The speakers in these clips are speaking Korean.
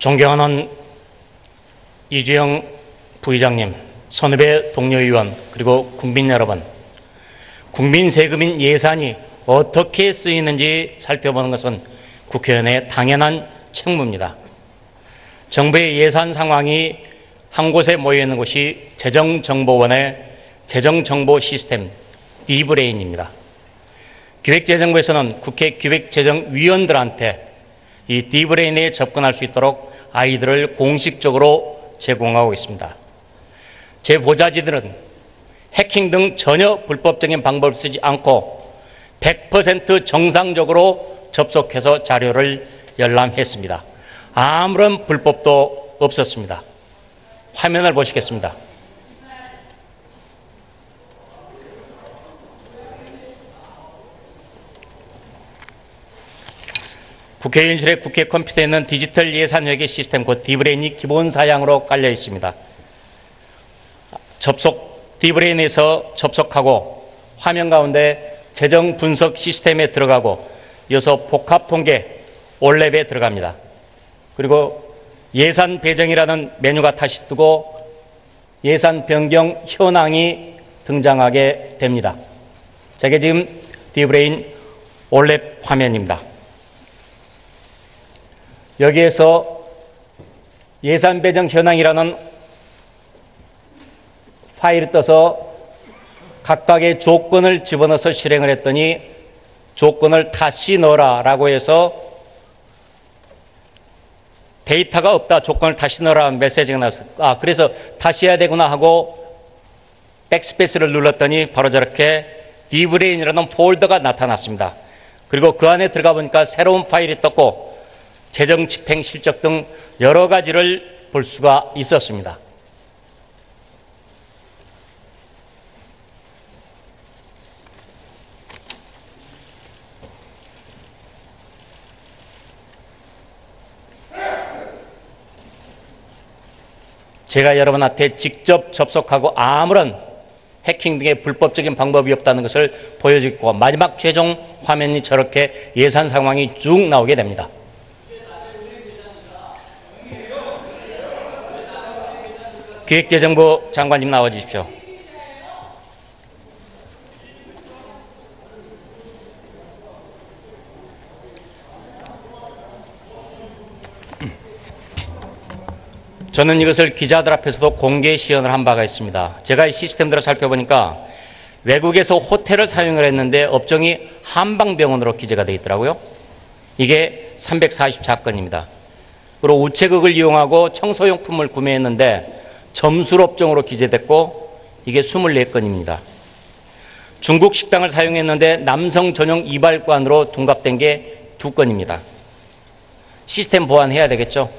존경하는 이주영 부의장님, 선후배 동료 의원, 그리고 국민 여러분, 국민 세금인 예산이 어떻게 쓰이는지 살펴보는 것은 국회의원의 당연한 책무입니다. 정부의 예산 상황이 한 곳에 모여있는 곳이 재정정보원의 재정정보 시스템 D브레인입니다. 기획재정부에서는 국회 기획재정위원들한테 이 D브레인에 접근할 수 있도록 아이들을 공식적으로 제공하고 있습니다. 제 보좌진들은 해킹 등 전혀 불법적인 방법을 쓰지 않고 100% 정상적으로 접속해서 자료를 열람했습니다. 아무런 불법도 없었습니다. 화면을 보시겠습니다. 국회의원실의 국회 컴퓨터에 있는 디지털 예산 회계 시스템 곧 D브레인이 기본 사양으로 깔려 있습니다. D브레인에서 접속하고 화면 가운데 재정 분석 시스템에 들어가고 이어서 복합 통계 올랩에 들어갑니다. 그리고 예산 배정이라는 메뉴가 다시 뜨고 예산 변경 현황이 등장하게 됩니다. 자, 이게 지금 D브레인 올랩 화면입니다. 여기에서 예산 배정 현황이라는 파일을 떠서 각각의 조건을 집어넣어서 실행을 했더니 조건을 다시 넣어라라고 해서 데이터가 없다, 조건을 다시 넣으라는 메시지가 나왔어요. 그래서 다시 해야 되구나 하고 백스페이스를 눌렀더니 바로 저렇게 D브레인이라는 폴더가 나타났습니다. 그리고 그 안에 들어가 보니까 새로운 파일이 떴고 재정 집행 실적 등 여러 가지를 볼 수가 있었습니다. 제가 여러분한테 직접 접속하고 아무런 해킹 등의 불법적인 방법이 없다는 것을 보여주고 마지막 최종 화면이 저렇게 예산 상황이 쭉 나오게 됩니다. 기획재정부 장관님 나와 주십시오. 저는 이것을 기자들 앞에서도 공개 시연을 한 바가 있습니다. 제가 이 시스템들을 살펴보니까 외국에서 호텔을 사용을 했는데 업종이 한방병원으로 기재가 되어 있더라고요. 이게 344건입니다. 그리고 우체국을 이용하고 청소용품을 구매했는데 점술업종으로 기재됐고 이게 24건입니다. 중국 식당을 사용했는데 남성 전용 이발관으로 둔갑된 게 2건입니다. 시스템 보완해야 되겠죠?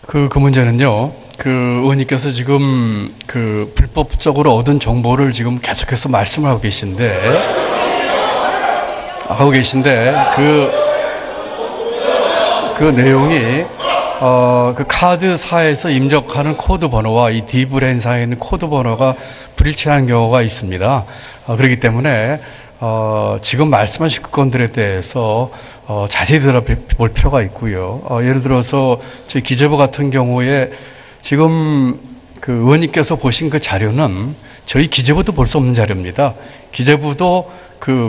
그 문제는요, 의원님께서 지금 불법적으로 얻은 정보를 지금 계속해서 말씀을 하고 계신데, 그 내용이, 카드사에서 입력하는 코드 번호와 이 D브레인사에 있는 코드 번호가 불일치하는 경우가 있습니다. 그렇기 때문에, 지금 말씀하신 건들에 대해서 자세히 들어볼 필요가 있고요. 예를 들어서 저희 기재부 같은 경우에 지금 의원님께서 보신 그 자료는 저희 기재부도 볼 수 없는 자료입니다. 기재부도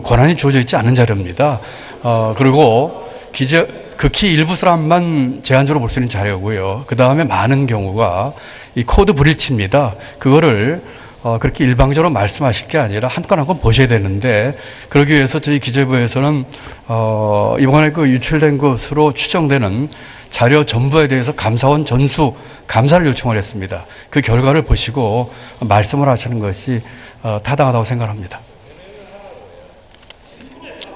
권한이 주어져 있지 않은 자료입니다. 그리고 극히 일부 사람만 제한적으로 볼 수 있는 자료고요. 그 다음에 많은 경우가 이 코드 불일치입니다. 그거를 그렇게 일방적으로 말씀하실 게 아니라 한 건 한 건 보셔야 되는데, 그러기 위해서 저희 기재부에서는 이번에 유출된 것으로 추정되는 자료 전부에 대해서 감사원 전수 감사를 요청을 했습니다. 그 결과를 보시고 말씀을 하시는 것이 타당하다고 생각합니다.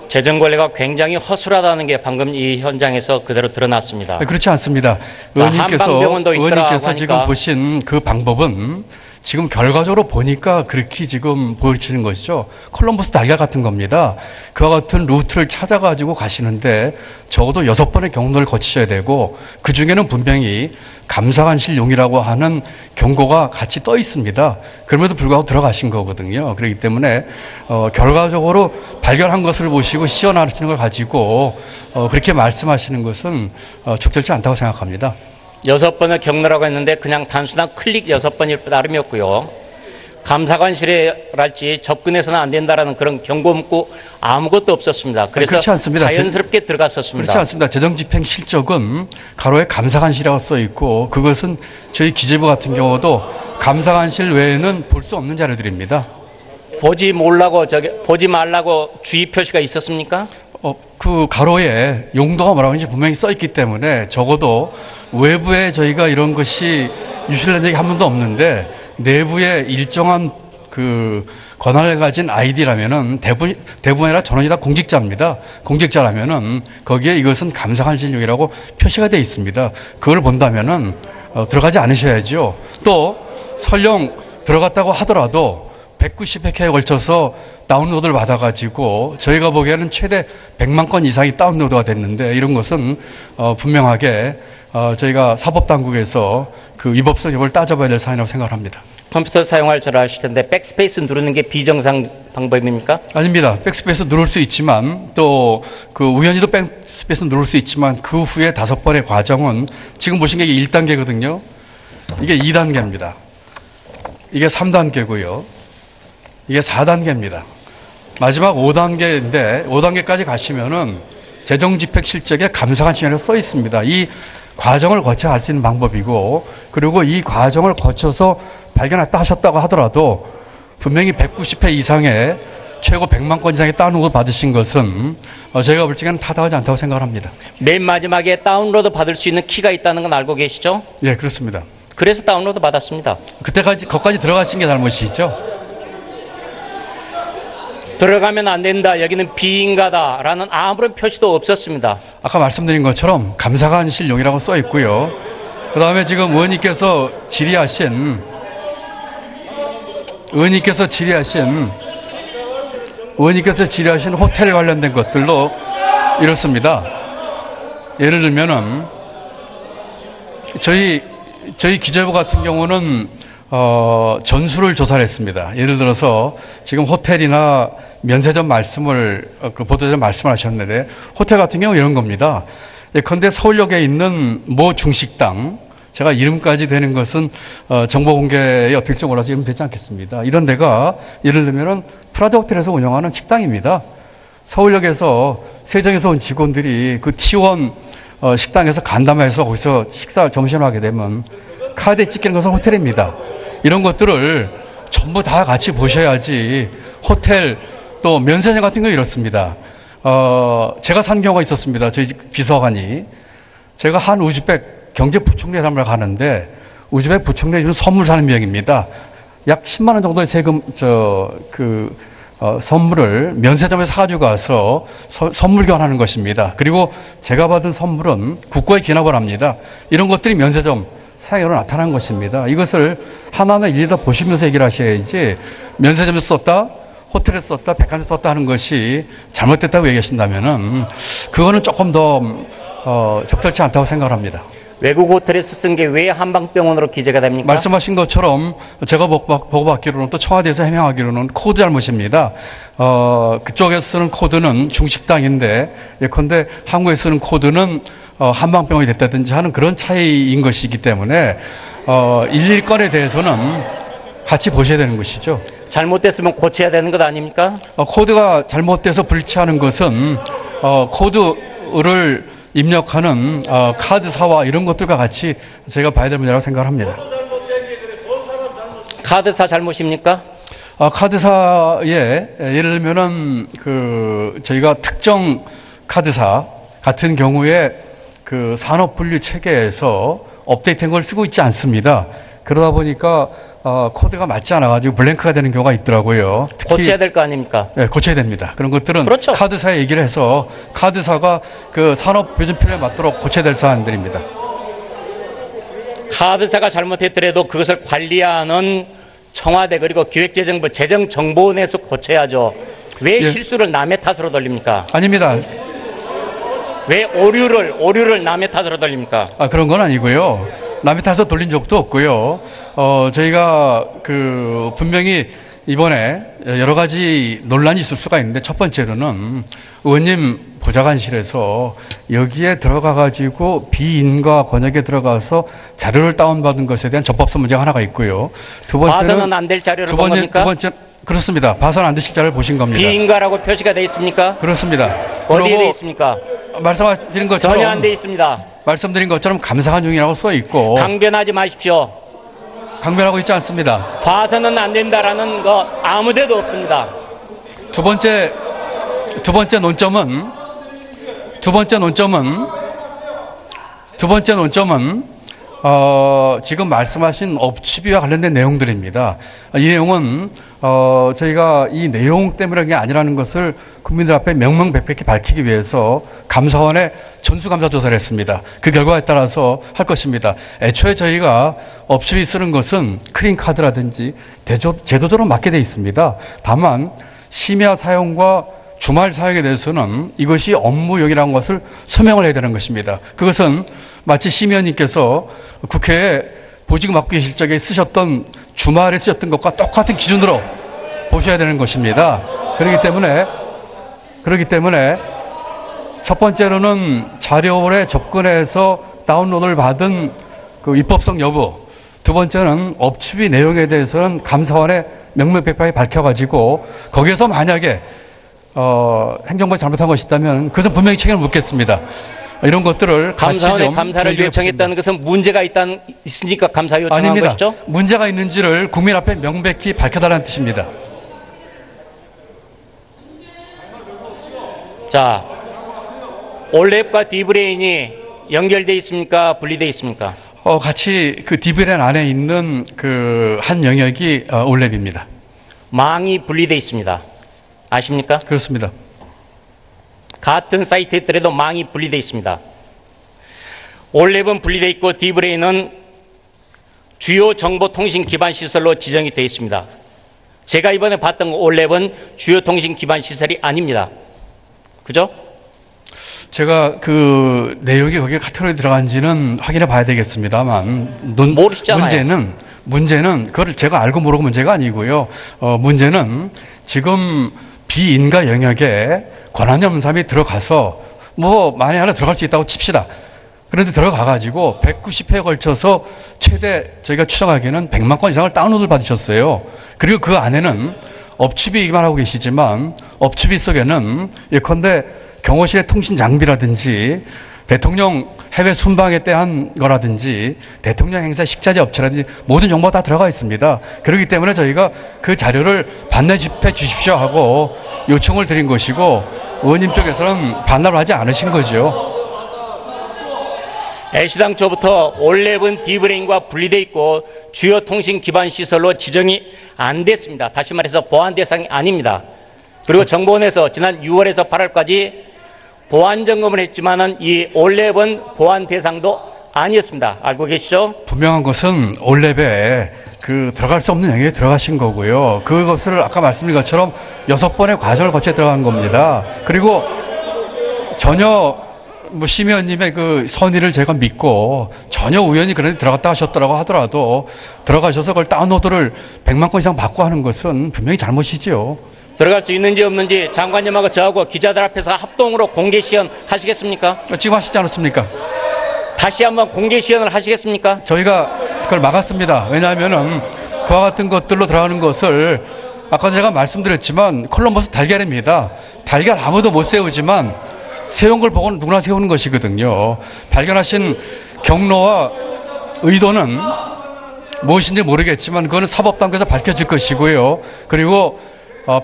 재정 관리가 굉장히 허술하다는 게 방금 이 현장에서 그대로 드러났습니다. 그렇지 않습니다. 의원님께서 지금 보신 그 방법은 지금 결과적으로 보니까 그렇게 지금 보여지는 것이죠. 콜럼버스 달걀 같은 겁니다. 그와 같은 루트를 찾아가지고 가시는데 적어도 6번의 경로를 거치셔야 되고, 그 중에는 분명히 감사관실용이라고 하는 경고가 같이 떠 있습니다. 그럼에도 불구하고 들어가신 거거든요. 그렇기 때문에 결과적으로 발견한 것을 보시고 시연하시는 걸 가지고 그렇게 말씀하시는 것은 적절치 않다고 생각합니다. 6번을 경로라고 했는데 그냥 단순한 클릭 6번일 따름이었고요. 감사관실에랄지 접근해서는 안 된다라는 그런 경고 문구 아무것도 없었습니다. 그래서 그렇지 않습니다. 자연스럽게 들어갔었습니다. 그렇지 않습니다. 재정집행 실적은 가로에 감사관실이라고 써 있고 그것은 저희 기재부 같은 경우도 감사관실 외에는 볼 수 없는 자료들입니다. 보지 말라고 주의 표시가 있었습니까? 그 가로에 용도가 뭐라고 하는지 분명히 써 있기 때문에 적어도 외부에 저희가 이런 것이 유출된 적이 한 번도 없는데 내부에 일정한 그 권한을 가진 아이디라면은 대부분 아니라 전원이 다 공직자입니다. 공직자라면은 거기에 이것은 감사관실용이라고 표시가 되어 있습니다. 그걸 본다면은 들어가지 않으셔야죠. 또 설령 들어갔다고 하더라도 190회에 걸쳐서 다운로드를 받아가지고 저희가 보기에는 최대 100만 건 이상이 다운로드가 됐는데 이런 것은 분명하게 저희가 사법당국에서 그 위법성 여부를 따져봐야 될 사안이라고 생각합니다. 컴퓨터 사용할 줄 아실 텐데 백스페이스 누르는 게 비정상 방법입니까? 아닙니다. 백스페이스 누를 수 있지만 또 그 우연히도 백스페이스 누를 수 있지만 그 후에 5번의 과정은 지금 보신 게 1단계거든요. 이게 2단계입니다. 이게 3단계고요. 이게 4단계입니다. 마지막 5단계인데 5단계까지 가시면은 재정집행 실적에 감사관실이라고 써 있습니다. 이 과정을 거쳐 갈 수 있는 방법이고 그리고 이 과정을 거쳐서 발견했다 하셨다고 하더라도 분명히 190회 이상의 최고 100만 건 이상의 다운로드 받으신 것은 저희가 볼 적에는 타당하지 않다고 생각합니다. 맨 마지막에 다운로드 받을 수 있는 키가 있다는 건 알고 계시죠? 예, 그렇습니다. 그래서 다운로드 받았습니다. 거기까지 들어가신 게 잘못이죠? 들어가면 안 된다. 여기는 비인가다라는 아무런 표시도 없었습니다. 아까 말씀드린 것처럼 감사관실용이라고 써 있고요. 그 다음에 지금 의원님께서 질의하신 호텔 관련된 것들로 이렇습니다. 예를 들면은 저희 기재부 같은 경우는 전수를 조사를 했습니다. 예를 들어서 지금 호텔이나 면세점 그 보도전 말씀을 하셨는데 호텔 같은 경우 이런 겁니다. 예컨대 서울역에 있는 모 중식당, 제가 이름까지 되는 것은 정보 공개에 어떻게 좀 올라서 이름 되지 않겠습니다. 이런 데가 예를 들면은 프라자 호텔에서 운영하는 식당입니다. 서울역에서 세정에서 온 직원들이 그 T1 식당에서 간담회해서 거기서 점심을 하게 되면 카드에 찍히는 것은 호텔입니다. 이런 것들을 전부 다 같이 보셔야지 호텔 또 면세점 같은 거 이렇습니다. 제가 산 경우가 있었습니다. 저희 비서관이. 제가 한 우즈벡 경제부총리회담을 가는데 우즈벡 부총리에 주는 선물 사는 비용입니다. 약 10만 원 정도의 선물을 면세점에 사가지고 가서 선물 교환하는 것입니다. 그리고 제가 받은 선물은 국고에 기납을 합니다. 이런 것들이 면세점 사용으로 나타난 것입니다. 이것을 하나하나 일일이 다 보시면서 얘기를 하셔야지 면세점에서 썼다, 호텔에서 썼다, 백화점에서 썼다 하는 것이 잘못됐다고 얘기하신다면은 그거는 조금 더 적절치 않다고 생각합니다. 외국 호텔에서 쓴 게 왜 한방병원으로 기재가 됩니까? 말씀하신 것처럼 제가 보고받기로는 또 청와대에서 해명하기로는 코드 잘못입니다. 그쪽에서 쓰는 코드는 중식당인데 예컨대 한국에 쓰는 코드는 한방병원이 됐다든지 하는 그런 차이인 것이기 때문에 일일건에 대해서는 같이 보셔야 되는 것이죠. 잘못됐으면 고쳐야 되는 것 아닙니까? 코드가 잘못돼서 불치하는 것은 코드를 입력하는 카드사와 이런 것들과 같이 저희가 봐야 될 문제라고 생각합니다. 카드사 잘못입니까? 카드사에 예를 들면은 저희가 특정 카드사 같은 경우에 그 산업분류 체계에서 업데이트한 걸 쓰고 있지 않습니다. 그러다 보니까 코드가 맞지 않아가지고 블랭크가 되는 경우가 있더라고요. 고쳐야 될 거 아닙니까? 네, 고쳐야 됩니다. 그런 것들은 그렇죠. 카드사에 얘기를 해서 카드사가 그 산업 표준표에 맞도록 고쳐야 될 사안들입니다. 카드사가 잘못했더라도 그것을 관리하는 청와대 그리고 기획재정부 재정정보원에서 고쳐야죠. 왜 실수를 남의 탓으로 돌립니까? 아닙니다. 왜 오류를 남의 탓으로 돌립니까? 그런 건 아니고요. 남의 탓으로 돌린 적도 없고요. 저희가 분명히 이번에 여러 가지 논란이 있을 수가 있는데 첫 번째로는 의원님 보좌관실에서 여기에 들어가가지고 비인가 권역에 들어가서 자료를 다운받은 것에 대한 적법성 문제가 하나가 있고요. 두 번째는 봐서는 안 될 자료를 본 겁니까? 두 번째 그렇습니다. 봐서는 안 되실 자료를 보신 겁니다. 비인가라고 표시가 되어 있습니까? 그렇습니다. 어디에 되어 있습니까? 말씀드린 것처럼 전혀 안 되어 있습니다. 말씀드린 것처럼 감사한 용이라고 써 있고 강변하지 마십시오. 강변하고 있지 않습니다. 봐서는 안 된다라는 거 아무데도 없습니다. 두 번째 논점은 지금 말씀하신 업추비와 관련된 내용들입니다. 이 내용은 저희가 이 내용 때문에 게 아니라는 것을 국민들 앞에 명명백백히 밝히기 위해서 감사원에 전수감사조사를 했습니다. 그 결과에 따라서 할 것입니다. 애초에 저희가 업추비 쓰는 것은 크린카드라든지 제도적으로 맞게 돼 있습니다. 다만 심야 사용과 주말 사용에 대해서는 이것이 업무용이라는 것을 서명을 해야 되는 것입니다. 그것은 마치 심의원님께서 국회에 보직 맡고 계실 적에 쓰셨던 주말에 쓰셨던 것과 똑같은 기준으로 보셔야 되는 것입니다. 그렇기 때문에 첫 번째로는 자료에 접근해서 다운로드를 받은 그 입법성 여부, 두 번째는 업추비 내용에 대해서는 감사원에 명명백백하게 밝혀가지고 거기에서 만약에 행정부가 잘못한 것이 있다면 그것은 분명히 책임을 묻겠습니다. 이런 것들을 감사원에 감사를 요청했다는 것은 문제가 있으니까 감사 요청한 아닙니다. 것이죠? 문제가 있는지를 국민 앞에 명백히 밝혀달라는 뜻입니다. 자, 올랩과 디브레인이 연결되어 있습니까? 분리되어 있습니까? 같이 그 디브레인 안에 있는 그 한 영역이 올랩입니다. 망이 분리되어 있습니다. 아십니까? 그렇습니다. 같은 사이트에 있더라도 망이 분리되어 있습니다. 올랩은 분리되어 있고 디브레인은 주요 정보통신 기반 시설로 지정이 되어 있습니다. 제가 이번에 봤던 올랩은 주요 통신 기반 시설이 아닙니다. 그죠? 제가 그 내용이 거기에 카테고리에 들어간지는 확인해 봐야 되겠습니다만 모르시잖아요. 문제는 그걸 제가 알고 모르고 문제가 아니고요. 문제는 지금 비인가 영역에 권한염삼이 들어가서 만에 하나 들어갈 수 있다고 칩시다. 그런데 들어가가지고 190회에 걸쳐서 최대 저희가 추정하기에는 100만 건 이상을 다운로드를 받으셨어요. 그리고 그 안에는 업추비만 하고 계시지만 업추비 속에는 예컨대 경호실의 통신 장비라든지 대통령 해외 순방에 대한 거라든지 대통령 행사 식자재 업체라든지 모든 정보가 다 들어가 있습니다. 그렇기 때문에 저희가 그 자료를 반납해 주십시오 하고 요청을 드린 것이고 의원님 쪽에서는 반납을 하지 않으신 거죠. 애시당초부터 올랩은 디브레인과 분리되어 있고 주요 통신 기반 시설로 지정이 안 됐습니다. 다시 말해서 보안 대상이 아닙니다. 그리고 정보원에서 지난 6월에서 8월까지 보안 점검을 했지만은 이 올랩은 보안 대상도 아니었습니다. 알고 계시죠? 분명한 것은 올랩에 그 들어갈 수 없는 영역에 들어가신 거고요. 그것을 아까 말씀드린 것처럼 6번의 과정을 거쳐 들어간 겁니다. 그리고 전혀 심의원님의 그 선의를 제가 믿고 전혀 우연히 그런데 들어갔다 하셨더라고 하더라도 들어가셔서 그걸 다운로드를 100만 건 이상 받고 하는 것은 분명히 잘못이지요. 들어갈 수 있는지 없는지 장관님하고 저하고 기자들 앞에서 합동으로 공개 시연 하시겠습니까? 지금 하시지 않았습니까? 다시 한번 공개 시연을 하시겠습니까? 저희가 그걸 막았습니다. 왜냐하면은 그와 같은 것들로 들어가는 것을 아까 제가 말씀드렸지만 콜럼버스 달걀입니다. 달걀 아무도 못 세우지만 세운 걸 보고는 누구나 세우는 것이거든요. 발견하신 경로와 의도는 무엇인지 모르겠지만 그거는 사법당국에서 밝혀질 것이고요. 그리고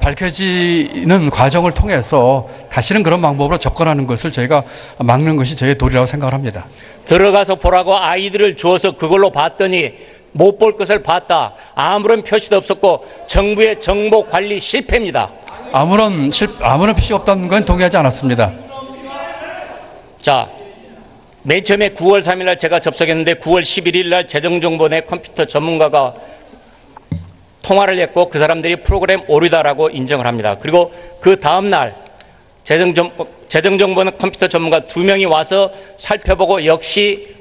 밝혀지는 과정을 통해서 다시는 그런 방법으로 접근하는 것을 저희가 막는 것이 저희의 도리라고 생각을 합니다. 들어가서 보라고 아이들을 주어서 그걸로 봤더니 못 볼 것을 봤다. 아무런 표시도 없었고 정부의 정보 관리 실패입니다. 아무런 표시가 없다는 건 동의하지 않았습니다. 자, 맨 처음에 9월 3일 날 제가 접속했는데 9월 11일 날 재정정보원의 컴퓨터 전문가가 통화를 했고 그 사람들이 프로그램 오류다라고 인정을 합니다. 그리고 그 다음 날 재정정보원 컴퓨터 전문가 2명이 와서 살펴보고 역시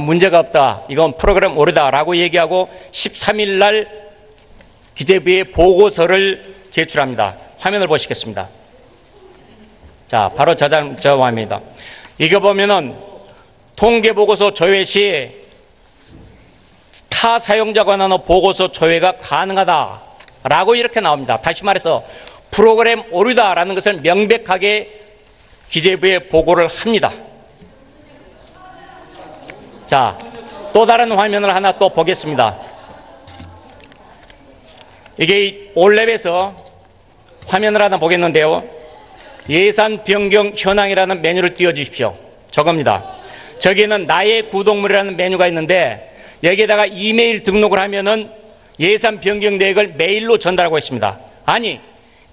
문제가 없다. 이건 프로그램 오류다라고 얘기하고 13일 날 기재부에 보고서를 제출합니다. 화면을 보시겠습니다. 자, 바로 저 화면입니다. 이거 보면은 통계보고서 조회 시 타 사용자가 나눈 보고서 조회가 가능하다라고 이렇게 나옵니다. 다시 말해서 프로그램 오류다라는 것을 명백하게 기재부에 보고를 합니다. 자, 또 다른 화면을 하나 또 보겠습니다. 이게 올랩에서 화면을 하나 보겠는데요. 예산 변경 현황이라는 메뉴를 띄워주십시오. 저겁니다. 저기는 나의 구독물이라는 메뉴가 있는데 여기에다가 이메일 등록을 하면은 예산 변경 내역을 메일로 전달하고 있습니다. 아니,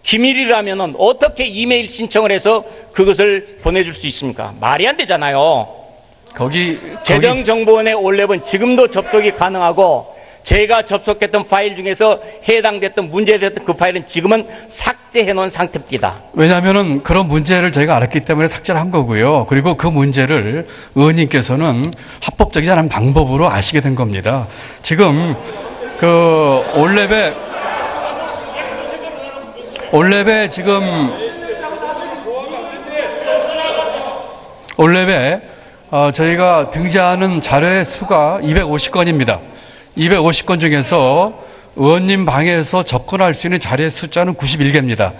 기밀이라면은 어떻게 이메일 신청을 해서 그것을 보내줄 수 있습니까? 말이 안 되잖아요. 재정정보원의 올랩은 지금도 접속이 가능하고 제가 접속했던 파일 중에서 해당됐던 문제됐던 그 파일은 지금은 삭제해 놓은 상태입니다. 왜냐하면은 그런 문제를 저희가 알았기 때문에 삭제를 한 거고요. 그리고 그 문제를 의원님께서는 합법적이지 않은 방법으로 아시게 된 겁니다. 지금 그 올랩에 저희가 등재하는 자료의 수가 250건입니다. 250건 중에서 의원님 방에서 접근할 수 있는 자료의 숫자는 91개입니다.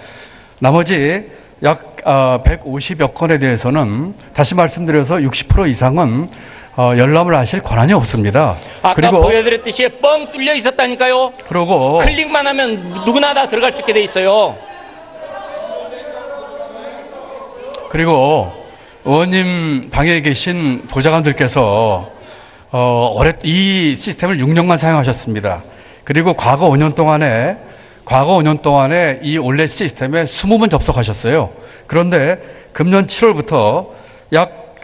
나머지 약 150여 건에 대해서는 다시 말씀드려서 60% 이상은 열람을 하실 권한이 없습니다. 아까 그리고 보여드렸듯이 뻥 뚫려 있었다니까요. 그리고 클릭만 하면 누구나 다 들어갈 수 있게 돼 있어요. 그리고 의원님 방에 계신 보좌관들께서 이 시스템을 6년간 사용하셨습니다. 그리고 과거 5년 동안에 이 올랩 시스템에 20번 접속하셨어요. 그런데 금년 7월부터 약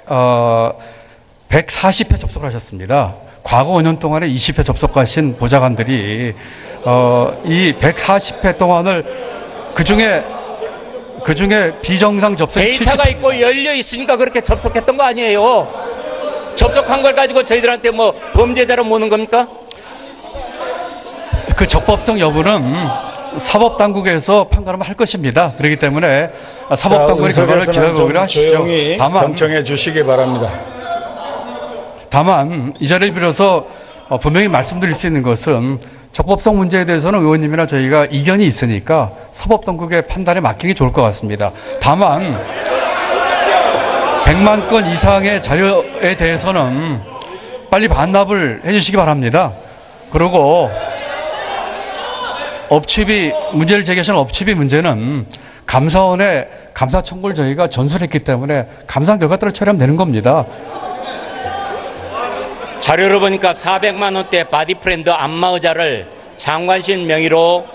140회 접속을 하셨습니다. 과거 5년 동안에 20회 접속하신 보좌관들이 이 140회 동안을 그중에 비정상 접속 데이터가 있고 열려 있으니까 그렇게 접속했던 거 아니에요. 접속한 걸 가지고 저희들한테 뭐 범죄자로 모는 겁니까? 그 적법성 여부는 사법당국에서 판단을 할 것입니다. 그렇기 때문에 사법당국의 결과를 기다려보기로 하시죠. 조용히 경청해 주시기 바랍니다. 다만 이 자리를 빌어서 분명히 말씀드릴 수 있는 것은 적법성 문제에 대해서는 의원님이나 저희가 이견이 있으니까 사법당국의 판단에 맡기는 게 좋을 것 같습니다. 다만 100만 건 이상의 자료에 대해서는 빨리 반납을 해 주시기 바랍니다. 그리고 문제를 제기하시는 업추비 문제는 감사원의 감사 청구를 저희가 전수했기 때문에 감사 결과 따라 처리하면 되는 겁니다. 자료를 보니까 400만 원대 바디프렌드 안마의자를 장관실 명의로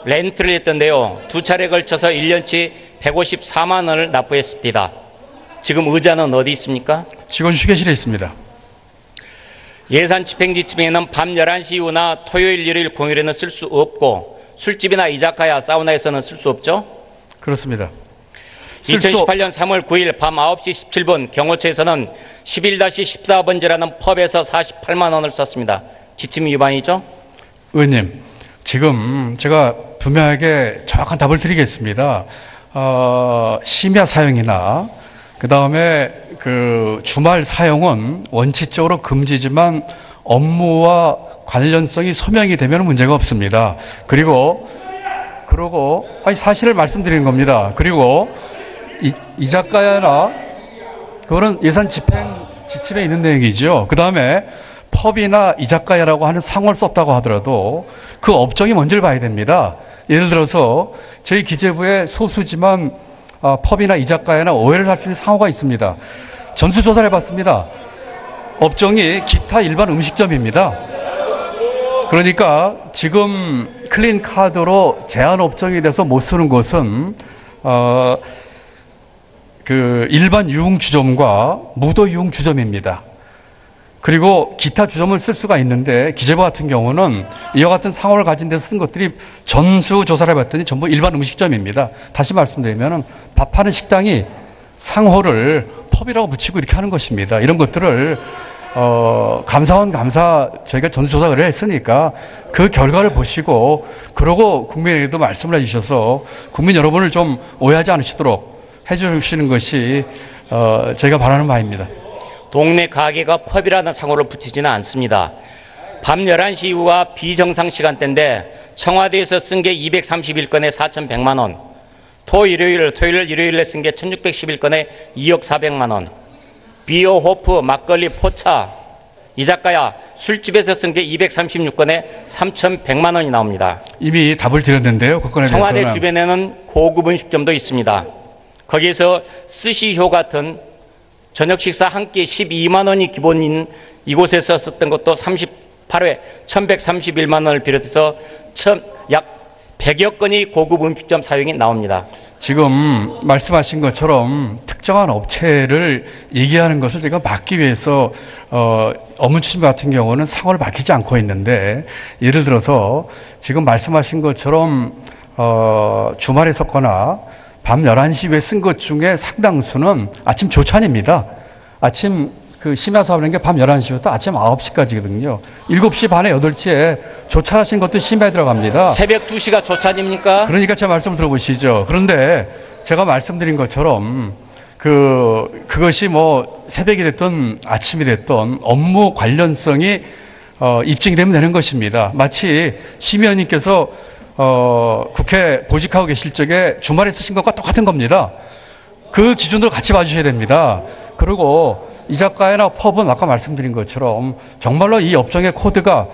렌트를 했던데요. 2차례 걸쳐서 1년치 154만 원을 납부했습니다. 지금 의자는 어디 있습니까? 직원 휴게실에 있습니다. 예산 집행지침에는 밤 11시 이후나 토요일, 일요일, 공휴일에는 쓸 수 없고 술집이나 이자카야, 사우나에서는 쓸 수 없죠? 그렇습니다. 2018년 3월 9일 밤 9시 17분 경호처에서는 11-14번지라는 펍에서 48만 원을 썼습니다. 지침 위반이죠? 의원님, 지금 제가 분명하게 정확한 답을 드리겠습니다. 심야 사용이나 그 다음에 그 주말 사용은 원칙적으로 금지지만 업무와 관련성이 소명이 되면 문제가 없습니다. 그리고 사실을 말씀드리는 겁니다. 그리고 이자카야나 그거는 예산 집행 지침에 있는 내용이죠. 그 다음에 펍이나 이자카야라고 하는 상호를 썼다고 하더라도 그 업종이 뭔지를 봐야 됩니다. 예를 들어서 저희 기재부에 소수지만 펍이나 이자카야나 오해를 할 수 있는 상호가 있습니다. 전수조사를 해봤습니다. 업종이 기타 일반 음식점입니다. 그러니까 지금 클린 카드로 제한 업종이 돼서 못 쓰는 곳은 그 일반 유흥주점과 무도 유흥주점입니다. 그리고 기타 주점을 쓸 수가 있는데 기재부 같은 경우는 이와 같은 상호를 가진 데서 쓴 것들이 전수조사를 해봤더니 전부 일반 음식점입니다. 다시 말씀드리면 밥하는 식당이 상호를 펍이라고 붙이고 이렇게 하는 것입니다. 이런 것들을 감사원 감사 저희가 전수조사 의뢰를 했으니까 그 결과를 보시고 그러고 국민에게도 말씀을 해주셔서 국민 여러분을 좀 오해하지 않으시도록 해주시는 것이 제가 바라는 바입니다. 동네 가게가 펍이라는 상호를 붙이지는 않습니다. 밤 11시 이후가 비정상 시간대인데 청와대에서 쓴 게 231건에 4,100만 원, 토요일, 일요일에 쓴 게 1,611건에 2억 400만 원, 비어, 호프, 막걸리, 포차, 이자카야, 술집에서 쓴 게 236건에 3,100만 원이 나옵니다. 이미 답을 드렸는데요. 그 건에 청와대 대해서는. 주변에는 고급 음식점도 있습니다. 거기에서 스시효 같은 저녁 식사 한 끼 12만 원이 기본인 이곳에서 썼던 것도 38회 1,131만 원을 비롯해서 약 100여 건이 고급 음식점 사용이 나옵니다. 지금 말씀하신 것처럼 특정한 업체를 얘기하는 것을 제가 막기 위해서 업무 추진 같은 경우는 상호를 밝히지 않고 있는데, 예를 들어서 지금 말씀하신 것처럼 주말에 썼거나 밤 11시 이후에 쓴 것 중에 상당수는 아침 조찬입니다. 아침 그 심야 사업하는 게 밤 11시부터 아침 9시까지거든요. 7시 반에 8시에 조찬하신 것도 심야에 들어갑니다. 새벽 2시가 조찬입니까? 그러니까 제 말씀 들어보시죠. 그런데 제가 말씀드린 것처럼 그것이 뭐 새벽이 됐든 아침이 됐든 업무 관련성이 입증이 되면 되는 것입니다. 마치 심의원님께서 국회 보직하고 계실 적에 주말에 쓰신 것과 똑같은 겁니다. 그 기준으로 같이 봐주셔야 됩니다. 그리고 이자카야나 펍은 아까 말씀드린 것처럼 정말로 이 업종의 코드가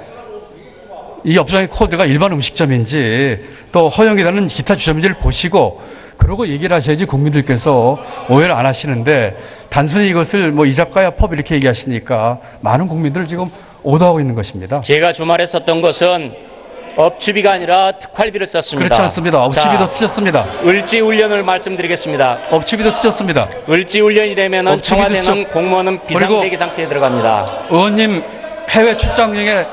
일반 음식점인지 또 허용이 되는 기타 주점인지를 보시고 그러고 얘기를 하셔야지 국민들께서 오해를 안 하시는데, 단순히 이것을 뭐 이자카야 펍 이렇게 얘기하시니까 많은 국민들을 지금 오도하고 있는 것입니다. 제가 주말에 썼던 것은 업추비가 아니라 특활비를 썼습니다. 그렇지 않습니다. 업추비도 쓰셨습니다. 을지훈련을 말씀드리겠습니다. 업추비도 쓰셨습니다. 을지훈련이 되면 청와대는 공무원은 비상대기 상태에 들어갑니다. 의원님 해외 출장 중에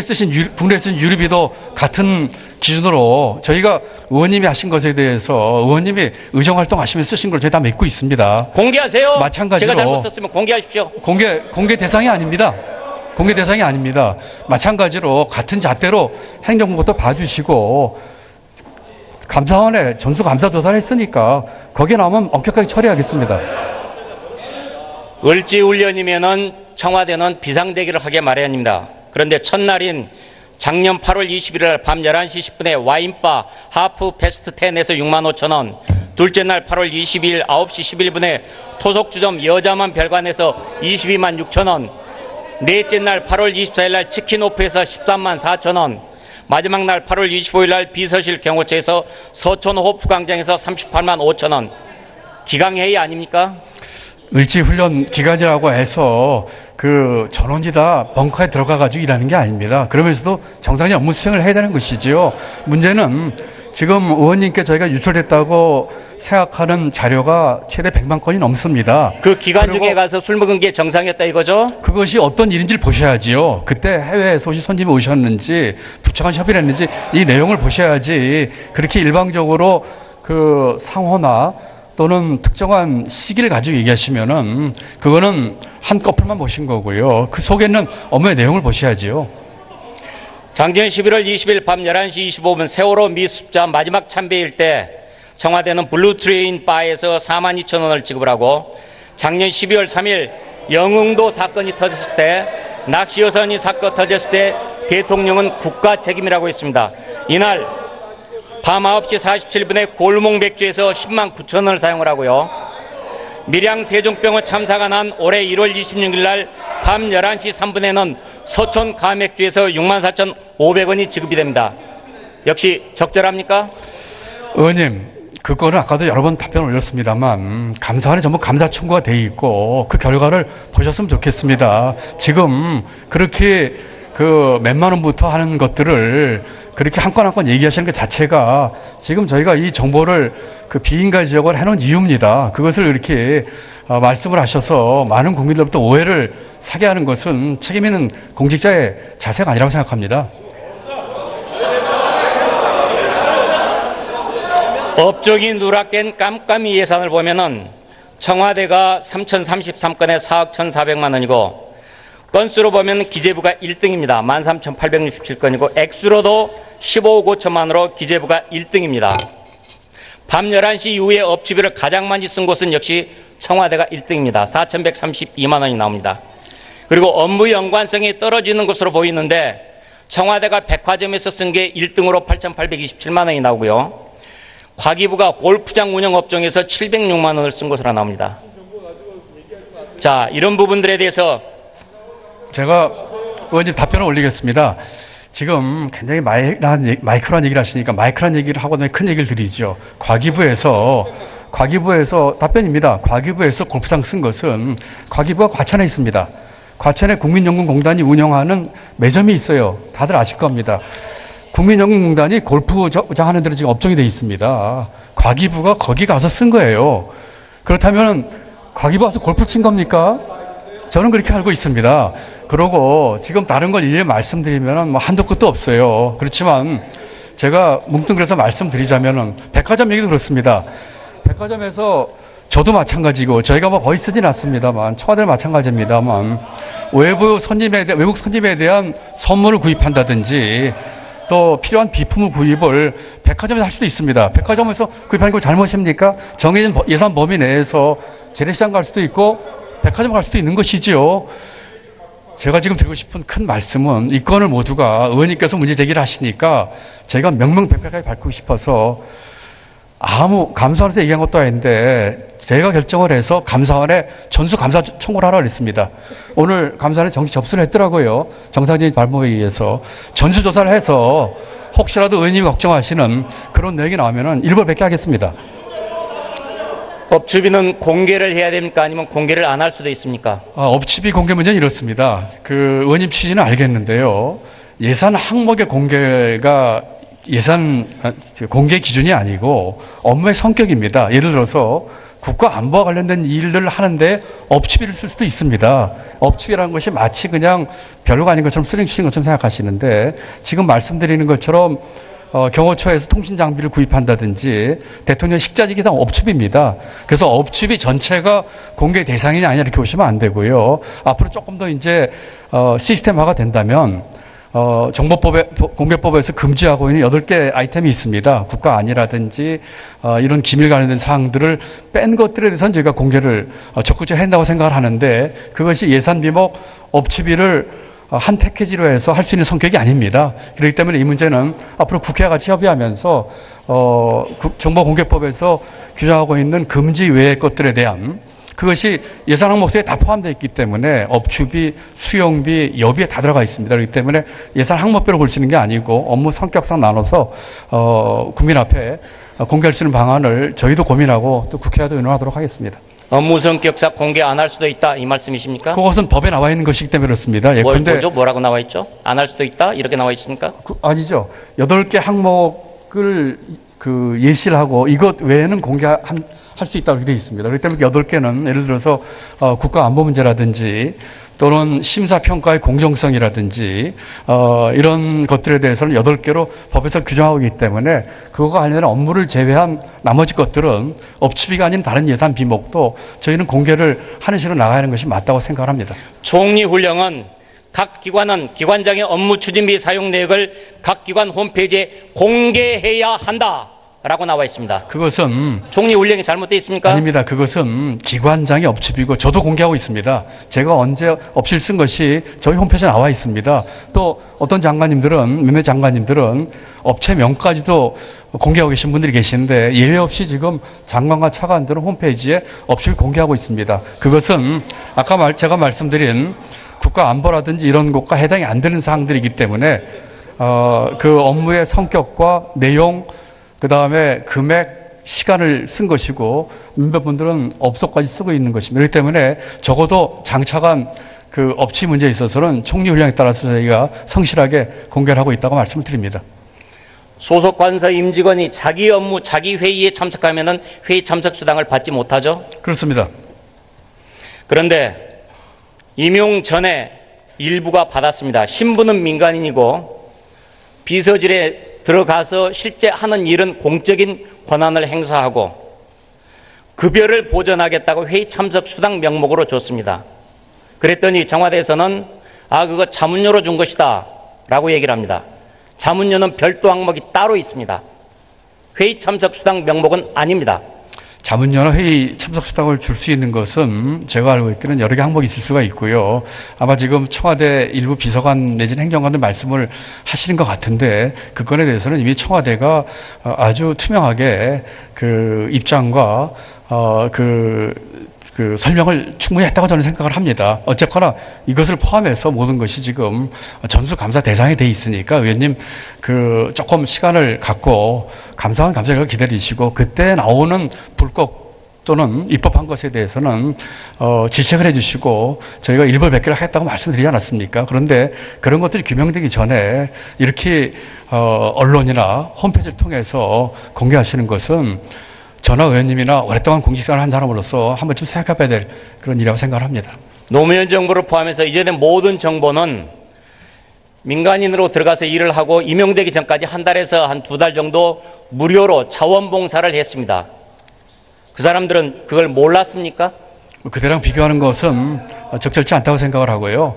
쓰신 국내에 쓰신 유류비도 같은 기준으로 저희가 의원님이 하신 것에 대해서 의원님이 의정활동 하시면서 쓰신 걸 저희 다 믿고 있습니다. 공개하세요. 마찬가지로 제가 잘못 썼으면 공개하십시오. 공개 대상이 아닙니다. 공개 대상이 아닙니다. 마찬가지로 같은 잣대로 행정부부터 봐주시고 감사원에 전수감사조사를 했으니까 거기에 나오면 엄격하게 처리하겠습니다. 을지훈련이면은 청와대는 비상대기를 하게 마련입니다. 그런데 첫날인 작년 8월 21일 밤 11시 10분에 와인바 하프 패스트 10에서 6만 5천 원, 둘째 날 8월 22일 9시 11분에 토속주점 여자만 별관에서 22만 6천 원, 넷째 날 8월 24일 날 치킨오프에서 13만 4천 원, 마지막 날 8월 25일 날 비서실 경호처에서 서촌 호프 광장에서 38만 5천 원. 기강회의 아닙니까? 을지훈련 기간이라고 해서 그 전원이 다 벙커에 들어가가지고 일하는 게 아닙니다. 그러면서도 정상적인 업무 수행을 해야 되는 것이지요. 문제는 지금 의원님께 저희가 유출했다고 생각하는 자료가 최대 100만 건이 넘습니다. 그 기간 중에 가서 술 먹은 게 정상이었다 이거죠? 그것이 어떤 일인지를 보셔야지요. 그때 해외에서 오신 손님이 오셨는지 부처간 협의를 했는지 이 내용을 보셔야지 그렇게 일방적으로 그 상호나 또는 특정한 시기를 가지고 얘기하시면은 그거는 한꺼풀만 보신 거고요. 그 속에 있는 업무의 내용을 보셔야지요. 작년 11월 20일 밤 11시 25분 세월호 미수습자 마지막 참배일 때 청와대는 블루트레인 바에서 4만 2천 원을 지급을 하고, 작년 12월 3일 영흥도 사건이 터졌을 때, 낚시여선이 사건 터졌을 때 대통령은 국가 책임이라고 했습니다. 이날 밤 9시 47분에 골목 맥주에서 10만 9천 원을 사용을 하고요. 밀양 세종병원 참사가 난 올해 1월 26일 날 밤 11시 3분에는 서촌 가맥주에서 6만 4,500원이 지급이 됩니다. 역시 적절합니까? 의원님, 그거는 아까도 여러 번 답변 올렸습니다만 감사원에 전부 감사 청구가 돼 있고 그 결과를 보셨으면 좋겠습니다. 지금 그렇게 그 몇만 원부터 하는 것들을 그렇게 한 건 한 건 얘기하시는 것 자체가 지금 저희가 이 정보를 그 비인가 지역을 해놓은 이유입니다. 그것을 이렇게 말씀을 하셔서 많은 국민들로부터 오해를 사게 하는 것은 책임 있는 공직자의 자세가 아니라고 생각합니다. 업종이 누락된 깜깜이 예산을 보면은 청와대가 3,033건에 4억 1,400만 원이고 건수로 보면 기재부가 1등입니다. 13,867건이고 액수로도 15억 5천만으로 기재부가 1등입니다. 밤 11시 이후에 업체비를 가장 많이 쓴 곳은 역시 청와대가 1등입니다. 4,132만 원이 나옵니다. 그리고 업무 연관성이 떨어지는 것으로 보이는데 청와대가 백화점에서 쓴 게 1등으로 8,827만 원이 나오고요. 과기부가 골프장 운영 업종에서 706만 원을 쓴 것으로 나옵니다. 자, 이런 부분들에 대해서 제가 의원님 답변을 올리겠습니다. 지금 굉장히 마이크로한 얘기를 하시니까 마이크로한 얘기를 하고 나면 큰 얘기를 드리죠. 과기부에서 답변입니다. 과기부에서 골프장 쓴 것은 과기부가 과천에 있습니다. 과천에 국민연금공단이 운영하는 매점이 있어요. 다들 아실 겁니다. 국민연금공단이 골프장 하는 데로 지금 업종이 되어 있습니다. 과기부가 거기 가서 쓴 거예요. 그렇다면 과기부 가서 골프 친 겁니까? 저는 그렇게 알고 있습니다. 그러고 지금 다른 걸 일일이 말씀드리면 뭐 한도 끝도 없어요. 그렇지만 제가 뭉뚱그려서 말씀드리자면은 백화점 얘기도 그렇습니다. 백화점에서 저도 마찬가지고 저희가 뭐 거의 쓰진 않습니다만 청와대도 마찬가지입니다만 외국 손님에 대한 선물을 구입한다든지 또 필요한 비품을 구입을 백화점에서 할 수도 있습니다. 백화점에서 구입하는 거 잘못입니까? 정해진 예산 범위 내에서 재래시장 갈 수도 있고 백화점 갈 수도 있는 것이지요. 제가 지금 드리고 싶은 큰 말씀은 이 건을 모두가 의원님께서 문제 제기를 하시니까 저희가 명명백백하게 밝히고 싶어서 감사원에서 얘기한 것도 아닌데 제가 결정을 해서 감사원에 전수감사 청구를 하라고 했습니다. 오늘 감사원에 정식 접수를 했더라고요. 정상적인 발목에 의해서 전수조사를 해서 혹시라도 의원님이 걱정하시는 그런 내용이 나오면 일벌백계 하겠습니다. 업추비는 공개를 해야 됩니까? 아니면 공개를 안 할 수도 있습니까? 업추비 공개 문제는 이렇습니다. 의원님 취지는 알겠는데요. 예산 항목의 공개가 공개 기준이 아니고 업무의 성격입니다. 예를 들어서 국가 안보와 관련된 일을 하는데 업추비를 쓸 수도 있습니다. 업추비라는 것이 마치 그냥 별거 아닌 것처럼 쓰레기 치는 것처럼 생각하시는데 지금 말씀드리는 것처럼 경호처에서 통신장비를 구입한다든지 대통령 식자재기상 업추비입니다. 그래서 업추비 전체가 공개 대상이냐 아니냐 이렇게 보시면 안 되고요. 앞으로 조금 더 이제 시스템화가 된다면 공개법에서 금지하고 있는 8개 아이템이 있습니다. 국가 안이라든지 이런 기밀 관련된 사항들을 뺀 것들에 대해서는 저희가 공개를 적극적으로 한다고 생각을 하는데 그것이 예산 비목 업추비를 한 패키지로 해서 할 수 있는 성격이 아닙니다. 그렇기 때문에 이 문제는 앞으로 국회와 같이 협의하면서 정보공개법에서 규정하고 있는 금지 외의 것들에 대한 그것이 예산 항목에 다 포함되어 있기 때문에 업추비, 수용비, 여비에 다 들어가 있습니다. 그렇기 때문에 예산 항목별로 볼 수 있는 게 아니고 업무 성격상 나눠서 국민 앞에 공개할 수 있는 방안을 저희도 고민하고 또 국회와도 의논하도록 하겠습니다. 업무 성격상 공개 안 할 수도 있다 이 말씀이십니까? 그것은 법에 나와 있는 것이기 때문에 그렇습니다. 뭐죠? 뭐라고 나와 있죠? 안 할 수도 있다 이렇게 나와 있습니까? 아니죠. 8개 항목을 예시를 하고 이것 외에는 공개할 수 있다고 이렇게 되어 있습니다. 그렇기 때문에 8개는 예를 들어서 국가 안보 문제라든지 또는 심사평가의 공정성이라든지 이런 것들에 대해서는 8개로 법에서 규정하고 있기 때문에 그거가 관련된 업무를 제외한 나머지 것들은 업추비가 아닌 다른 예산 비목도 저희는 공개를 하는 식으로 나가는 것이 맞다고 생각을 합니다. 총리훈령은 각 기관은 기관장의 업무 추진비 사용 내역을 각 기관 홈페이지에 공개해야 한다. 라고 나와 있습니다. 그것은 총리 훈령이 잘못되어 있습니까? 아닙니다. 그것은 기관장의 업추비고 저도 공개하고 있습니다. 제가 언제 업실 쓴 것이 저희 홈페이지에 나와 있습니다. 또 어떤 몇몇 장관님들은 업체명까지도 공개하고 계신 분들이 계시는데 예외 없이 지금 장관과 차관들은 홈페이지에 업추비 공개하고 있습니다. 그것은 아까 제가 말씀드린 국가 안보라든지 이런 것과 해당이 안 되는 사항들이기 때문에 그 업무의 성격과 내용 그 다음에 금액, 시간을 쓴 것이고 몇몇 분들은 업소까지 쓰고 있는 것입니다. 그렇기 때문에 적어도 장차관 업체 문제에 있어서는 총리 훈령에 따라서 저희가 성실하게 공개를 하고 있다고 말씀을 드립니다. 소속 관서 임직원이 자기 업무, 자기 회의에 참석하면은 회의 참석 수당을 받지 못하죠? 그렇습니다. 그런데 임용 전에 일부가 받았습니다. 신분은 민간인이고 비서실에 들어가서 실제 하는 일은 공적인 권한을 행사하고 급여를 보전하겠다고 회의 참석 수당 명목으로 줬습니다. 그랬더니 청와대에서는 그거 자문료로 준 것이다 라고 얘기를 합니다. 자문료는 별도 항목이 따로 있습니다. 회의 참석 수당 명목은 아닙니다. 자문료나 회의 참석 수당을 줄 수 있는 것은 제가 알고 있기는 여러 개 항목이 있을 수가 있고요. 아마 지금 청와대 일부 비서관 내지는 행정관들 말씀을 하시는 것 같은데 그 건에 대해서는 이미 청와대가 아주 투명하게 그 입장과 그 설명을 충분히 했다고 저는 생각을 합니다. 어쨌거나 이것을 포함해서 모든 것이 지금 전수감사 대상이 돼 있으니까 의원님 조금 시간을 갖고 감사원 감사 결과를 기다리시고 그때 나오는 불법 또는 입법한 것에 대해서는 질책을 해주시고 저희가 일벌백계를 하겠다고 말씀드리지 않았습니까? 그런데 그런 것들이 규명되기 전에 이렇게 언론이나 홈페이지를 통해서 공개하시는 것은 저나 의원님이나 오랫동안 공직생활을 한 사람으로서 한 번쯤 생각해봐야 될 그런 일이라고 생각을 합니다. 노무현 정부를 포함해서 이전의 모든 정보는 민간인으로 들어가서 일을 하고 임용되기 전까지 한 달에서 한 2달 정도 무료로 자원봉사를 했습니다. 그 사람들은 그걸 몰랐습니까? 그대랑 비교하는 것은 적절치 않다고 생각을 하고요.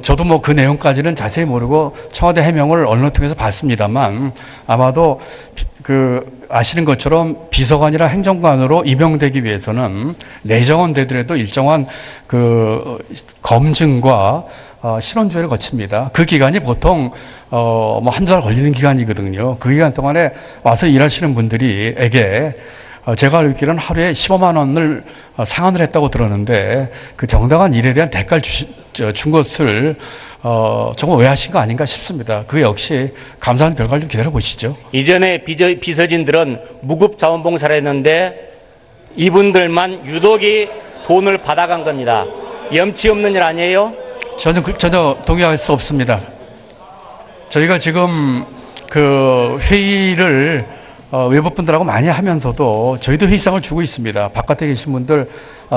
저도 그 내용까지는 자세히 모르고 청와대 해명을 언론 통해서 봤습니다만 아마도 아시는 것처럼 비서관이나 행정관으로 임용되기 위해서는 내정원 되더라도 일정한 검증과 실원조회를 거칩니다. 그 기간이 보통 한두 달 걸리는 기간이거든요. 그 기간 동안에 와서 일하시는 분들에게 제가 알고 있기로는 하루에 15만 원을 상환을 했다고 들었는데 그 정당한 일에 대한 대가를 준 것을 조금 오해하신 거 아닌가 싶습니다. 그 역시 감사한 결과를 좀 기다려보시죠. 이전에 비서진들은 무급 자원봉사를 했는데 이분들만 유독이 돈을 받아간 겁니다. 염치 없는 일 아니에요? 전혀 동의할 수 없습니다. 저희가 지금 회의를 외부분들하고 많이 하면서도 저희도 회의상을 주고 있습니다. 바깥에 계신 분들,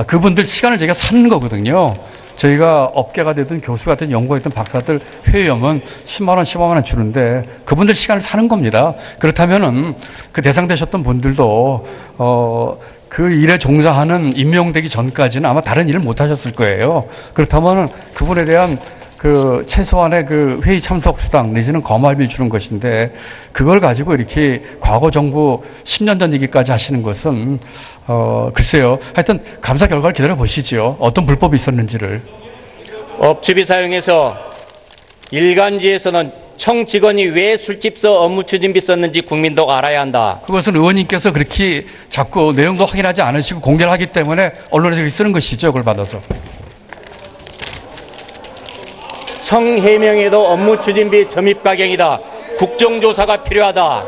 그분들 시간을 저희가 사는 거거든요. 저희가 업계가 되든 교수가 되든 연구가 되든 박사들 회의하면 10만 원, 15만 원 주는데 그분들 시간을 사는 겁니다. 그렇다면은 그 대상되셨던 분들도 그 일에 종사하는 임명되기 전까지는 아마 다른 일을 못 하셨을 거예요. 그렇다면은 그분에 대한 최소한의 회의 참석 수당 내지는 거마비를 주는 것인데 그걸 가지고 이렇게 과거 정부 10년 전 얘기까지 하시는 것은 글쎄요. 하여튼 감사 결과를 기다려 보시죠. 어떤 불법이 있었는지를. 업체비 사용해서 일간지에서는 청 직원이 왜 술집서 업무 추진비 썼는지 국민도 알아야 한다. 그것은 의원님께서 그렇게 자꾸 내용도 확인하지 않으시고 공개를 하기 때문에 언론에서 그렇게 쓰는 것이죠. 그걸 받아서. 청 해명에도 업무 추진비 점입 가경이다. 국정조사가 필요하다.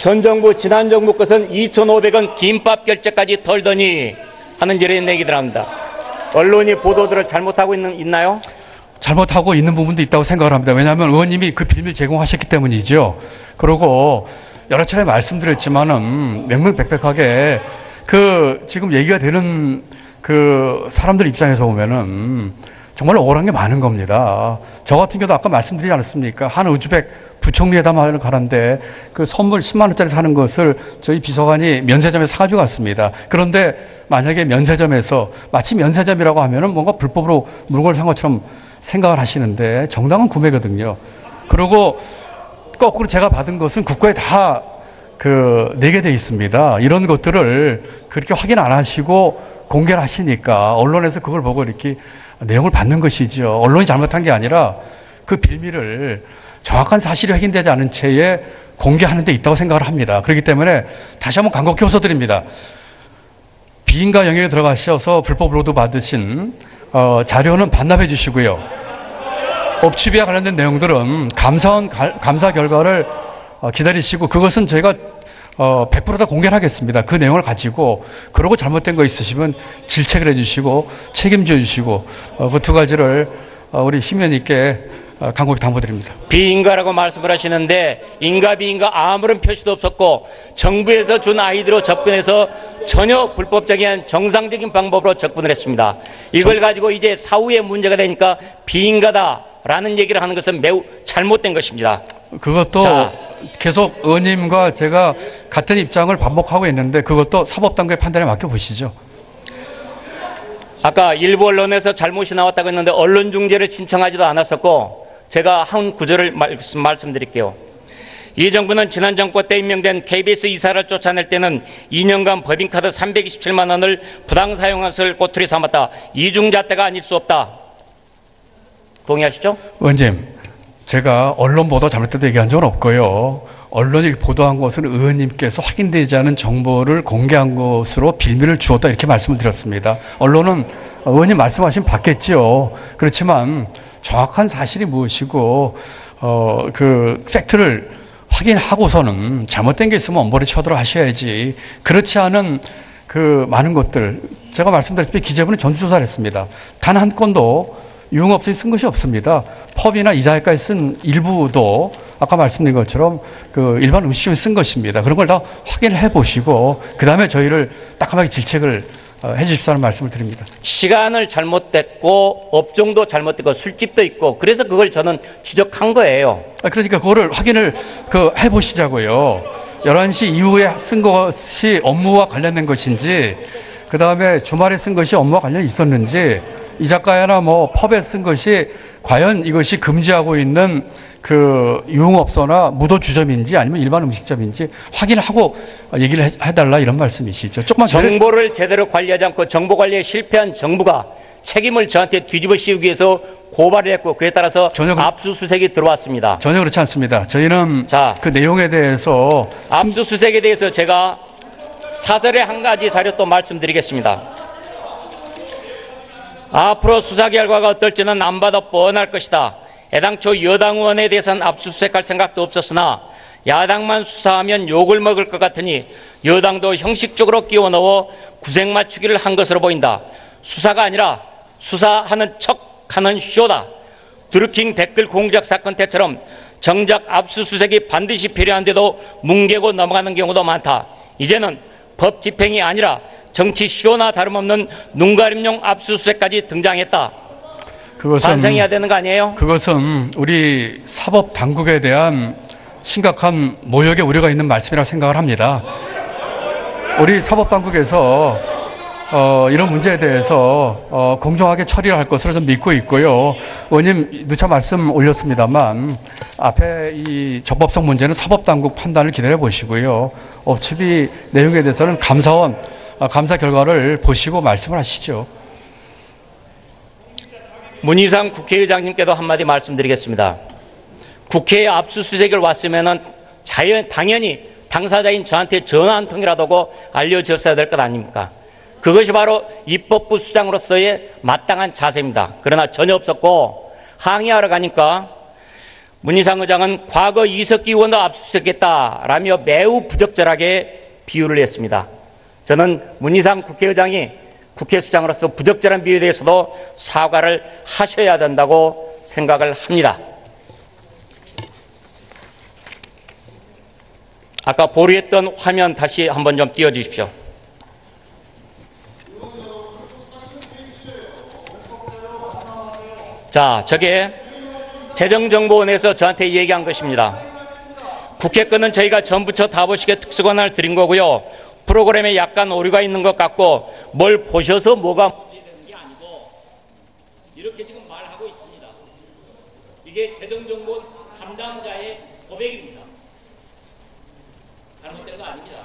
전 정부 지난 정부 것은 2,500원 김밥 결제까지 털더니 하는 이런 얘기들 합니다. 언론이 보도들을 잘못하고 있나요? 잘못하고 있는 부분도 있다고 생각을 합니다. 왜냐하면 의원님이 그 비밀 제공하셨기 때문이죠. 그리고 여러 차례 말씀드렸지만은 명명백백하게 지금 얘기가 되는 사람들 입장에서 보면은 정말 억울한 게 많은 겁니다. 저 같은 경우도 아까 말씀드리지 않았습니까? 한 우즈벡 부총리 회담하러 가는데 선물 10만 원짜리 사는 것을 저희 비서관이 면세점에 사가지고 갔습니다. 그런데 만약에 면세점에서 마치 면세점이라고 하면은 뭔가 불법으로 물건을 산 것처럼 생각을 하시는데 정당한 구매거든요. 그리고 거꾸로 제가 받은 것은 국가에 다 내게 돼 있습니다. 이런 것들을 그렇게 확인 안 하시고 공개를 하시니까 언론에서 그걸 보고 이렇게 내용을 받는 것이죠. 언론이 잘못한 게 아니라 그 빌미를 정확한 사실이 확인되지 않은 채에 공개하는 데 있다고 생각을 합니다. 그렇기 때문에 다시 한번 간곡히 호소드립니다. 비인가 영역에 들어가셔서 불법 로드 받으신 자료는 반납해 주시고요. 업추비와 관련된 내용들은 감사원 감사 결과를 기다리시고 그것은 저희가 100% 다 공개를 하겠습니다. 그 내용을 가지고 그러고 잘못된 거 있으시면 질책을 해주시고 책임져 주시고 그 두 가지를 우리 시민님께 간곡히 당부드립니다. 비인가라고 말씀을 하시는데 인가 비인가 아무런 표시도 없었고 정부에서 준 아이디로 접근해서 전혀 불법적인 정상적인 방법으로 접근을 했습니다. 이걸 가지고 이제 사후에 문제가 되니까 비인가다라는 얘기를 하는 것은 매우 잘못된 것입니다. 그것도 계속 의원님과 제가 같은 입장을 반복하고 있는데 그것도 사법당국의 판단에 맡겨보시죠. 아까 일부 언론에서 잘못이 나왔다고 했는데 언론 중재를 신청하지도 않았었고 제가 한 구절을 말씀드릴게요. 이 정부는 지난 정권 때 임명된 KBS 이사를 쫓아낼 때는 2년간 법인카드 327만 원을 부당 사용한 것을 꼬투리 삼았다. 이중잣대가 아닐 수 없다. 동의하시죠? 의원님, 제가 언론 보도 잘못됐다 얘기한 적은 없고요. 언론이 보도한 것은 의원님께서 확인되지 않은 정보를 공개한 것으로 빌미를 주었다 이렇게 말씀을 드렸습니다. 언론은 의원님 말씀하신 받겠지요. 그렇지만 정확한 사실이 무엇이고 그 팩트를 확인하고서는 잘못된 게 있으면 엄벌에 쳐들어 하셔야지. 그렇지 않은 그 많은 것들, 제가 말씀드렸듯이 기재부는 전수조사를 했습니다. 단 한 건도 유흥업소에 쓴 것이 없습니다. 펍이나 이자회까지 쓴 일부도 아까 말씀드린 것처럼 그 일반 음식점에 쓴 것입니다. 그런 걸 다 확인을 해보시고 그 다음에 저희를 따끔하게 질책을 해주십사는 말씀을 드립니다. 시간을 잘못됐고 업종도 잘못됐고 술집도 있고 그래서 그걸 저는 지적한 거예요. 그러니까 그거를 확인을 해보시자고요. 11시 이후에 쓴 것이 업무와 관련된 것인지 그 다음에 주말에 쓴 것이 업무와 관련이 있었는지 이 작가나 뭐 펍에 쓴 것이 과연 이것이 금지하고 있는 그 유흥업소나 무도주점인지 아니면 일반 음식점인지 확인을 하고 얘기를 해달라 이런 말씀이시죠. 조금만 정보를 제대로 관리하지 않고 정보 관리에 실패한 정부가 책임을 저한테 뒤집어 씌우기 위해서 고발을 했고 그에 따라서 압수수색이 들어왔습니다. 전혀 그렇지 않습니다. 저희는 그 내용에 대해서 압수수색에 대해서 제가 사설의 한 가지 자료 또 말씀드리겠습니다. 앞으로 수사 결과가 어떨지는 안 봐도 뻔할 것이다. 애당초 여당 의원에 대해서는 압수수색할 생각도 없었으나 야당만 수사하면 욕을 먹을 것 같으니 여당도 형식적으로 끼워넣어 구색 맞추기를 한 것으로 보인다. 수사가 아니라 수사하는 척하는 쇼다. 드루킹 댓글 공작 사건 때처럼 정작 압수수색이 반드시 필요한데도 뭉개고 넘어가는 경우도 많다. 이제는 법 집행이 아니라 정치 쇼나 다름없는 눈가림용 압수수색까지 등장했다. 반성해야 되는 거 아니에요? 그것은 우리 사법 당국에 대한 심각한 모욕의 우려가 있는 말씀이라고 생각을 합니다. 우리 사법 당국에서 이런 문제에 대해서 공정하게 처리를 할 것으로 좀 믿고 있고요. 의원님 누차 말씀 올렸습니다만 앞에 이 적법성 문제는 사법 당국 판단을 기다려 보시고요. 업추비 내용에 대해서는 감사원 감사 결과를 보시고 말씀을 하시죠. 문희상 국회의장님께도 한마디 말씀드리겠습니다. 국회에 압수수색을 왔으면은 당연히 당사자인 저한테 전화 한 통이라도 하고 알려줬어야 될 것 아닙니까? 그것이 바로 입법부 수장으로서의 마땅한 자세입니다. 그러나 전혀 없었고 항의하러 가니까 문희상 의장은 과거 이석기 의원도 압수수색했다라며 매우 부적절하게 비유를 했습니다. 저는 문희상 국회의장이 국회수장으로서 부적절한 비유에 대해서도 사과를 하셔야 된다고 생각을 합니다. 아까 보류했던 화면 다시 한번 좀 띄워주십시오. 자, 저게 재정정보원에서 저한테 얘기한 것입니다. 국회 건은 저희가 전부처 다 보시게 특수권한을 드린 거고요. 프로그램에 약간 오류가 있는 것 같고 뭘 보셔서 뭐가 문제되는 게 아니고 이렇게 지금 말하고 있습니다. 이게 재정정보원 담당자의 고백입니다. 잘못된 거 아닙니다.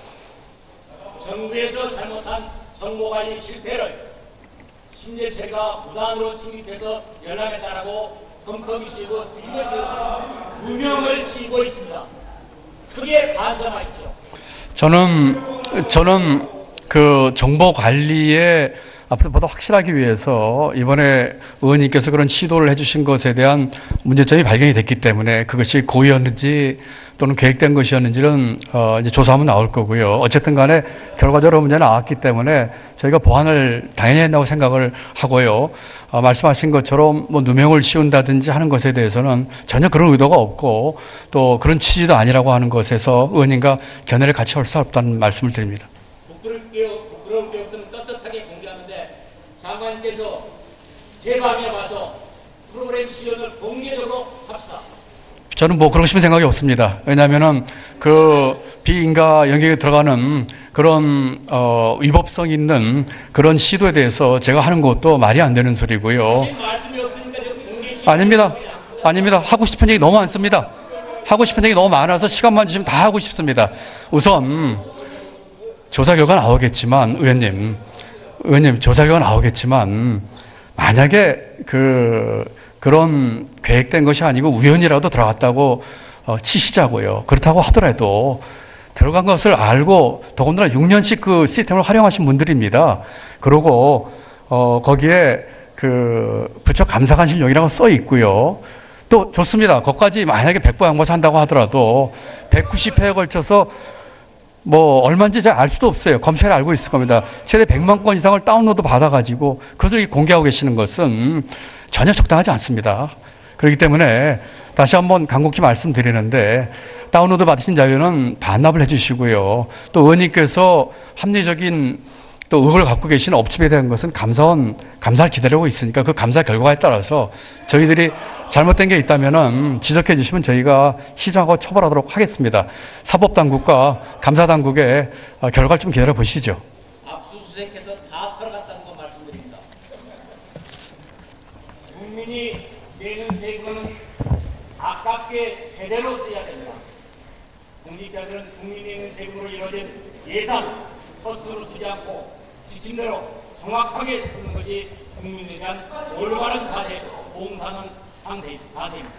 정부에서 잘못한 정보관리 실패를 신재체가 무단으로 침입해서 연락했다라고 컴컴이 씌우고 누명을 씌우고 있습니다. 크게 반성하십시오. 저는 그 정보 관리에 앞으로 보다 확실하기 위해서 이번에 의원님께서 그런 시도를 해주신 것에 대한 문제점이 발견이 됐기 때문에 그것이 고의였는지 또는 계획된 것이었는지는 이제 조사하면 나올 거고요. 어쨌든 간에 결과적으로 문제는 나왔기 때문에 저희가 보완을 당연히 한다고 생각을 하고요. 말씀하신 것처럼 뭐 누명을 씌운다든지 하는 것에 대해서는 전혀 그런 의도가 없고 또 그런 취지도 아니라고 하는 것에서 의원님과 견해를 같이 할 수 없다는 말씀을 드립니다. 부끄러울 게 없으면 떳떳하게 공개하는데 장관님께서 제 방에 와서 프로그램 시연을 공개적으로 합시다. 저는 뭐 그러고 싶은 생각이 없습니다. 왜냐하면은 그 비인가 영역에 들어가는 그런 위법성 있는 그런 시도에 대해서 제가 하는 것도 말이 안 되는 소리고요. 아닙니다. 아닙니다. 하고 싶은 얘기 너무 많습니다. 하고 싶은 얘기 너무 많아서 시간만 주시면 다 하고 싶습니다. 우선 조사 결과 나오겠지만 의원님 조사 결과 나오겠지만 만약에 그런 계획된 것이 아니고 우연이라도 들어갔다고 치시자고요. 그렇다고 하더라도 들어간 것을 알고 더군다나 6년씩 그 시스템을 활용하신 분들입니다. 그리고 거기에 그 부처 감사관실용이라고 써 있고요. 또 좋습니다. 거기까지 만약에 백보 양보해서 한다고 하더라도 190회에 걸쳐서 뭐 얼마인지 잘 알 수도 없어요. 검찰이 알고 있을 겁니다. 최대 100만 건 이상을 다운로드 받아가지고 그것을 공개하고 계시는 것은 전혀 적당하지 않습니다. 그렇기 때문에 다시 한번 간곡히 말씀드리는데 다운로드 받으신 자료는 반납을 해주시고요. 또 의원님께서 합리적인 또 의혹을 갖고 계신 업체에 대한 것은 감사를 기다리고 있으니까 그 감사 결과에 따라서 저희들이 잘못된 게 있다면은 지적해 주시면 저희가 시정하고 처벌하도록 하겠습니다. 사법당국과 감사당국의 결과를 좀 기다려 보시죠. 압수수색해서 다 털어갔다는 거 말씀드립니다. 국민이 내는 세금은 아깝게 제대로 써야 됩니다. 공직자들은 국민이 내는 세금으로 이루어진 예산 허투루 쓰지 않고 지침대로 정확하게 쓰는 것이 국민에 대한 올바른 자세, 봉사는 자세입니다.